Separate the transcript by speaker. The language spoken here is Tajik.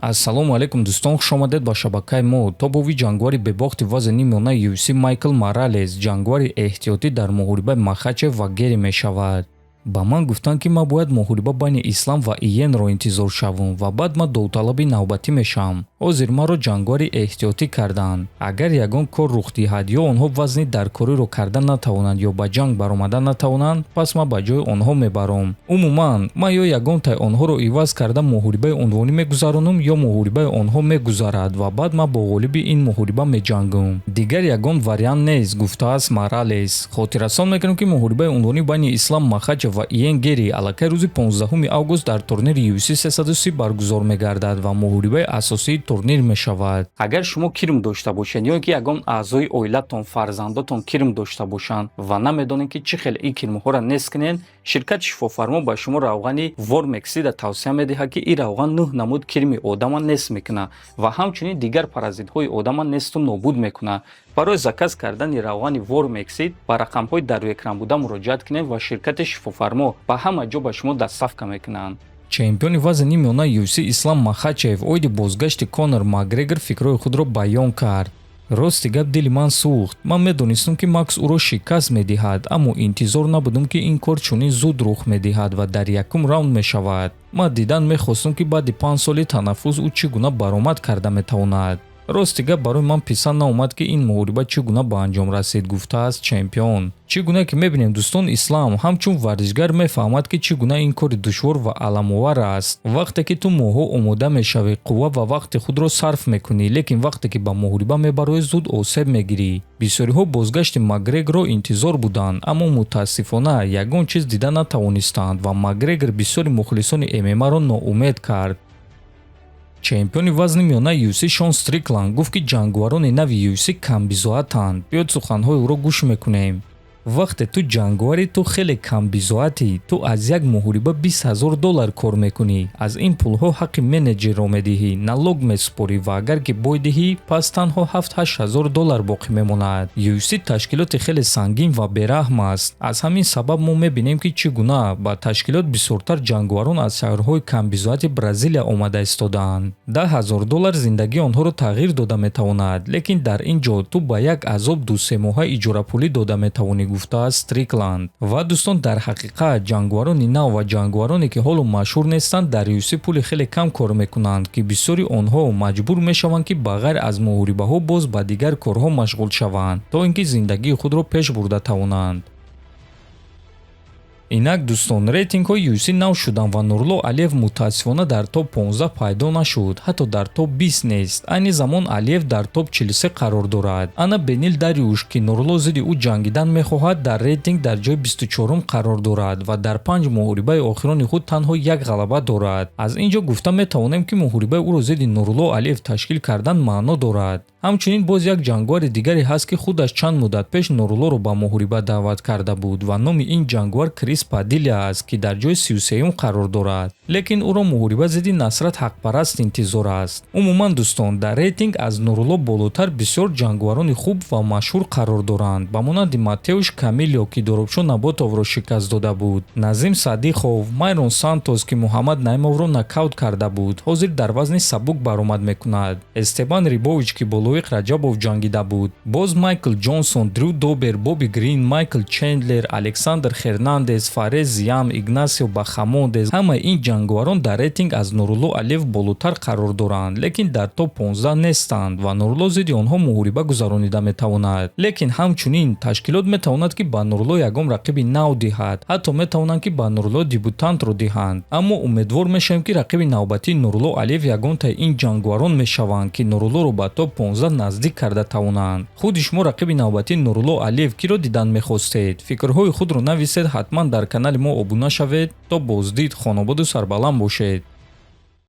Speaker 1: ассалому алайкум дӯстон, хушомадед ба шабакаи мо. Тобови ҷангвари бебохти вазни миёнаи UFC Майкл Моралес ҷангвари эҳтиётӣ дар муҳорибаи Махачев ва Герри мешавад. ба ман гуфтанд ки ман бояд муҳориба байни Ислам ва Иенро интизор шавам ва баъд ман довталаби навбатӣ мешавам. ҳозир маро ҷангвари эҳтиётӣ карданд. Агар ягон кор рух диҳад ё онҳо вазни даркориро карда натавонанд ё ба ҷанг баромада натавонанд, пас ман ба ҷои онҳо мебарам. Умуман ман ё ягонтаи онҳоро иваз карда муҳорибаи унвонӣ мегузаронам ё муҳорибаи онҳо мегузарад ва баъд ман бо ғолиби ин муҳориба меҷангам. Дигар ягон вариант нест, гуфтааст Моралес. Хотиррасон мекунем ки муҳорибаи унвонӣ байни Ислам Махачев ва Иен Герри аллакай рӯзи 15 август дар турнири UFC 330 баргузор мегардад ва муҳорибаи асосии турнир мешавад. Агар шумо кирм дошта бошед ё ки ягон аъзои оилатон, фарзандотон кирм дошта бошанд ва намедонед ки чӣ хел ин кирмҳоро нест кунед, ширкати шифофармо ба шумо равғани Вормексида тавсия медиҳад ки ин равған 9 намуд кирми одама нест мекунад ва ҳамчунин дигар паразитҳои одама несту нобуд мекунад. барои заказ кардани равғани Вормексид ба рақамҳои дар экран буда муроҷиат кунед ва ширкати шифофармо ба ҳама ҷо ба шумо дастсафка мекунанд. чемпиони вазни миёнаи UFC Ислам Махачев оиди бозгашти Конор Макгрегор фикрҳои худро баён кард. Рости гап дили ман сӯхт. Ман медонистам ки Макс ӯро шикаст медиҳад, аммо интизор набудам ки ин кор чунин зуд рух медиҳад ва дар якум раунд мешавад. Ман дидан мехостам ки баъди 5 соли танаффус ӯ чӣ гуна баромад карда метавонад. Рости гап барои ман писанд наомад ки ин муҳориба чӣ гуна ба анҷом расид, гуфтааст чемпион. Чӣ гуна ки мебинем дӯстон, Ислам ҳамчун варзишгар мефаҳмад ки чӣ гуна ин кори душвор ва аламовар аст. Вақте ки ту моҳҳо омода мешавӣ, қувва ва вақти худро сарф мекунӣ, лекин вақте ки ба муҳориба мебароӣ зуд осеб мегирӣ. Бисёриҳо бозгашти Макгрегорро интизор буданд, аммо мутаассифона ягон чиз дида натавонистанд ва Макгрегор бисёри мухлисони ММА-ро ноумед кард. чемпиони вазни миёнаи UFC Шон Стрикланд гуфт ки ҷангварони нави UFC камбизоатанд. биёд суханҳои ӯро гӯш мекунем. вақте ту ҷангвари ту хеле камбизоатӣ, ту аз як муҳориба $20,000 кор мекунӣ. аз ин пулҳо ҳаққи менеҷерро медиҳӣ, налог месупорӣ ва агар ки бой диҳӣ, пас танҳо $7,000-8,000 боқӣ мемонад. UFC ташкилоти хеле сангин ва бераҳм аст. аз ҳамин сабаб мо мебинем ки чӣ гуна ба ташкилот бисёртар ҷангварон аз шаҳрҳои камбизоати Бразилия омада истодаанд. $10,000 зиндагии онҳоро тағйир дода метавонад, лекин дар ин ҷо ту ба як азоб 2-3 моҳа иҷорапулӣ дода метавонӣ, гуфтааст Стрикланд. ва дӯстон, дар ҳақиқат ҷангварони нав ва ҷангвароне ки ҳоло машҳур нестанд дар UFC пули хеле кам кор мекунанд, ки бисёри онҳо маҷбур мешаванд ки ба ғайр аз муҳорибаҳо боз ба дигар корҳо машғул шаванд, то ин ки зиндагии худро пеш бурда тавонанд. инак дӯстон, рейтингҳои UFC нав шуданд ва Нурло Алиев мутаассифона дар топ 15 пайдо нашуд, ҳатто дар топ 20 нест. айни замон Алиев дар топ 43 қарор дорад. Ана Бенил Дарюш, ки Нурло зидди ӯ ҷангидан мехоҳад, дар рейтинг дар ҷои 24 қарор дорад ва дар 5 муҳорибаи охирони худ танҳо як ғалаба дорад. аз ин ҷо гуфта метавонем ки муҳорибаи ӯро зидди Нурло Алиев ташкил кардан маъно дорад. ҳамчунин боз як ҷангвари дигаре ҳаст ки худаш чанд муддат пеш Нурлоро ба муҳориба даъват карда буд ва номи ин ҷангвар Крис Падилля аст, ки дар ҷои 33 қарор дорад. лекин ӯро муҳориба зидди Насрат Ҳақпараст интизор аст. умуман дӯстон, дар рейтинг аз Нурло болотар бисёр ҷангварони хуб ва машҳур қарор доранд, ба монанди Матеуш Камилё, ки Доробшо Наботовро шикаст дода буд, Назим Садиқов, Майрон Сантос, ки Муҳаммад Наимовро нокаут карда буд, ҳозир дар вазни сабук баромад мекунад, Эстебан Рибович, ки бо Лоиқ Раҷабов ҷангида буд, боз Майкл Ҷонсон, Дрю Добер, Боби Грин, Майкл Чендлер, Александр Хернандес, Фарез Зиям, Игнасио Бахамондес, ҳамаи ин ҷангварон дар рейтинг аз Нурло Алиев болотар қарор доранд, лекин дар топ 15 нестанд ва Нурло зидди онҳо муҳориба гузаронида метавонад. лекин ҳамчунин ташкилот метавонад ки ба Нурло ягон рақиби нав диҳад, ҳатто метавонанд ки ба Нурло дебютантро диҳанд. аммо умедвор мешавем ки рақиби навбатии Нурло Алиев ягонтаи ин ҷангварон мешаванд, ки Нурлоро ба топ 15 наздик карда тавонанд. худи шумо рақиби навбатии Нурло Алиев киро дидан мехостед? фикрҳои худро нависед, ҳатман дар канали мо обуна шавед. то боздид, хонободу сарбаланд бошед.